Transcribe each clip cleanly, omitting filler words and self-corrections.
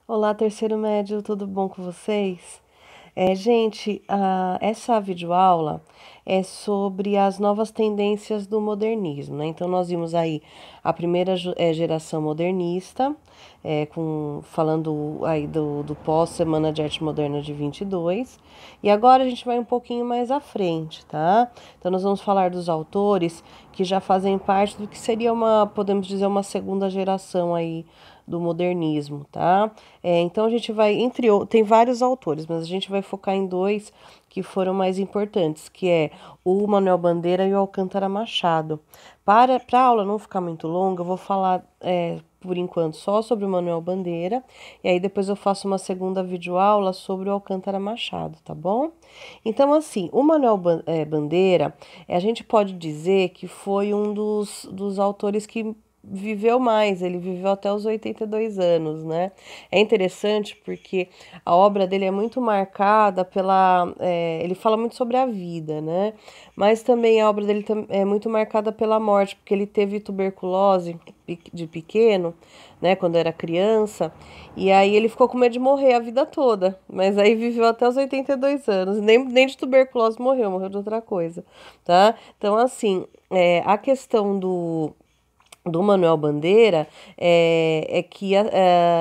Olá, terceiro médio, tudo bom com vocês? Gente, essa videoaula é sobre as novas tendências do modernismo, né? Então, nós vimos aí a primeira geração modernista, falando aí do pós-Semana de Arte Moderna de 22, e agora a gente vai um pouquinho mais à frente, tá? Então, nós vamos falar dos autores que já fazem parte do que seria podemos dizer, uma segunda geração aí do modernismo, tá? Então a gente vai, tem vários autores, mas a gente vai focar em dois que foram mais importantes, que é o Manuel Bandeira e o Alcântara Machado. Para a aula não ficar muito longa, eu vou falar, por enquanto, só sobre o Manuel Bandeira, e aí depois eu faço uma segunda videoaula sobre o Alcântara Machado, tá bom? Então, assim, o Bandeira, a gente pode dizer que foi um dos autores que viveu mais, ele viveu até os 82 anos, né? É interessante porque a obra dele é muito marcada ele fala muito sobre a vida, né? Mas também a obra dele é muito marcada pela morte, porque ele teve tuberculose de pequeno, né? Quando era criança, e aí ele ficou com medo de morrer a vida toda, mas aí viveu até os 82 anos, nem de tuberculose morreu de outra coisa, tá? Então, assim, a questão do Manuel Bandeira é que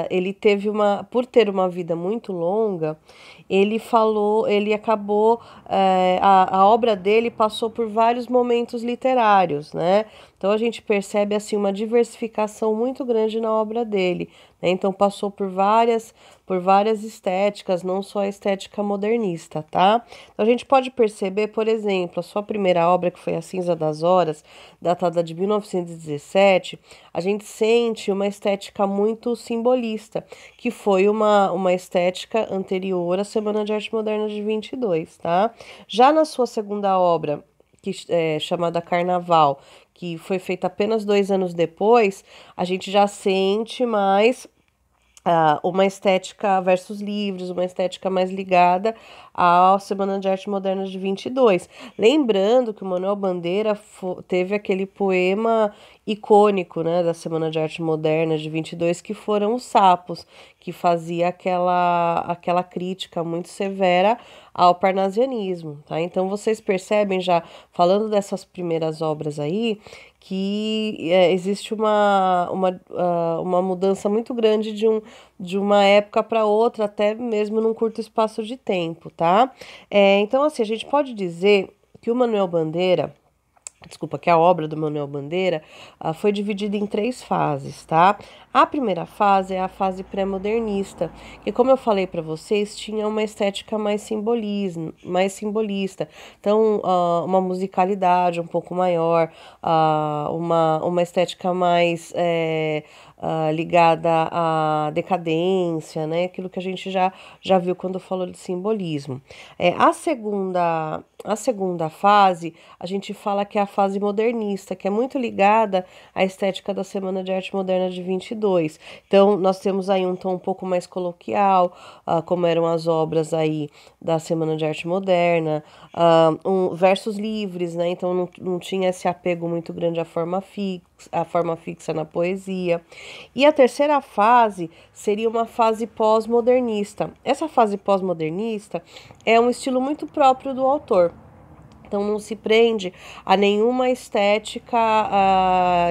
ele teve por ter uma vida muito longa, ele acabou, a obra dele passou por vários momentos literários, né? Então a gente percebe assim uma diversificação muito grande na obra dele, né? Então passou por várias estéticas, não só a estética modernista, tá? Então a gente pode perceber, por exemplo, a sua primeira obra, que foi A Cinza das Horas, datada de 1917, a gente sente uma estética muito simbolista, que foi uma estética anterior à Semana de Arte Moderna de 22, tá? Já na sua segunda obra, que é chamada Carnaval, que foi feita apenas 2 anos depois, a gente já sente mais uma estética versus livros, uma estética mais ligada à Semana de Arte Moderna de 22. Lembrando que o Manuel Bandeira teve aquele poema icônico, né, da Semana de Arte Moderna de 22, que foram os sapos, que fazia aquela crítica muito severa ao parnasianismo, tá? Então vocês percebem já, falando dessas primeiras obras aí, que existe uma mudança muito grande de uma época para outra, até mesmo num curto espaço de tempo, tá? Então, assim, a gente pode dizer que o Manuel Bandeira, desculpa, que a obra do Manuel Bandeira foi dividida em três fases, tá? A primeira fase é a fase pré-modernista, que, como eu falei para vocês, tinha uma estética mais simbolista. Então, uma musicalidade um pouco maior, uma estética mais ligada à decadência, né? Aquilo que a gente já viu quando falou de simbolismo. A segunda fase, a gente fala que é a fase modernista, que é muito ligada à estética da Semana de Arte Moderna de 22. Então, nós temos aí um tom um pouco mais coloquial, como eram as obras aí da Semana de Arte Moderna, versos livres, né? Então, não tinha esse apego muito grande à forma fixa na poesia. E a terceira fase seria uma fase pós-modernista. Essa fase pós-modernista é um estilo muito próprio do autor. Então, não se prende a nenhuma estética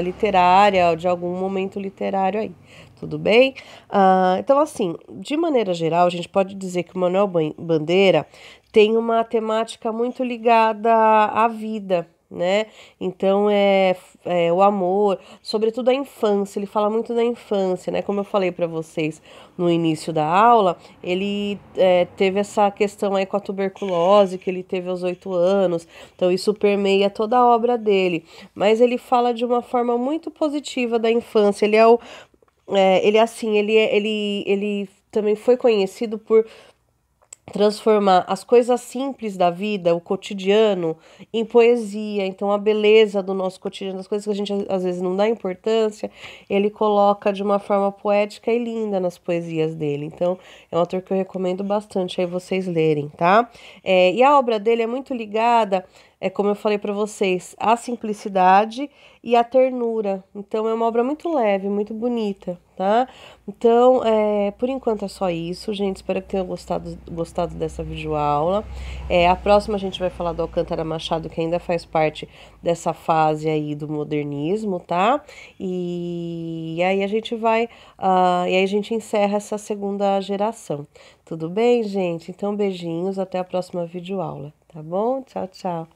literária, de algum momento literário aí. Tudo bem? Então, assim, de maneira geral, a gente pode dizer que o Manuel Bandeira tem uma temática muito ligada à vida, né? Então, o amor, sobretudo a infância, ele fala muito da infância, né? Como eu falei para vocês no início da aula, ele teve essa questão aí com a tuberculose, que ele teve aos 8 anos, então isso permeia toda a obra dele, mas ele fala de uma forma muito positiva da infância, ele é assim, ele também foi conhecido por transformar as coisas simples da vida, o cotidiano, em poesia. Então, a beleza do nosso cotidiano, as coisas que a gente às vezes não dá importância, ele coloca de uma forma poética e linda nas poesias dele. Então, é um autor que eu recomendo bastante aí vocês lerem, tá? E a obra dele é muito ligada. é como eu falei para vocês, a simplicidade e a ternura. Então é uma obra muito leve, muito bonita, tá? Então, por enquanto é só isso, gente. Espero que tenham gostado dessa videoaula. A próxima a gente vai falar do Alcântara Machado, que ainda faz parte dessa fase aí do modernismo, tá? E aí a gente e aí a gente encerra essa segunda geração. Tudo bem, gente? Então, beijinhos, até a próxima videoaula, tá bom? Tchau, tchau.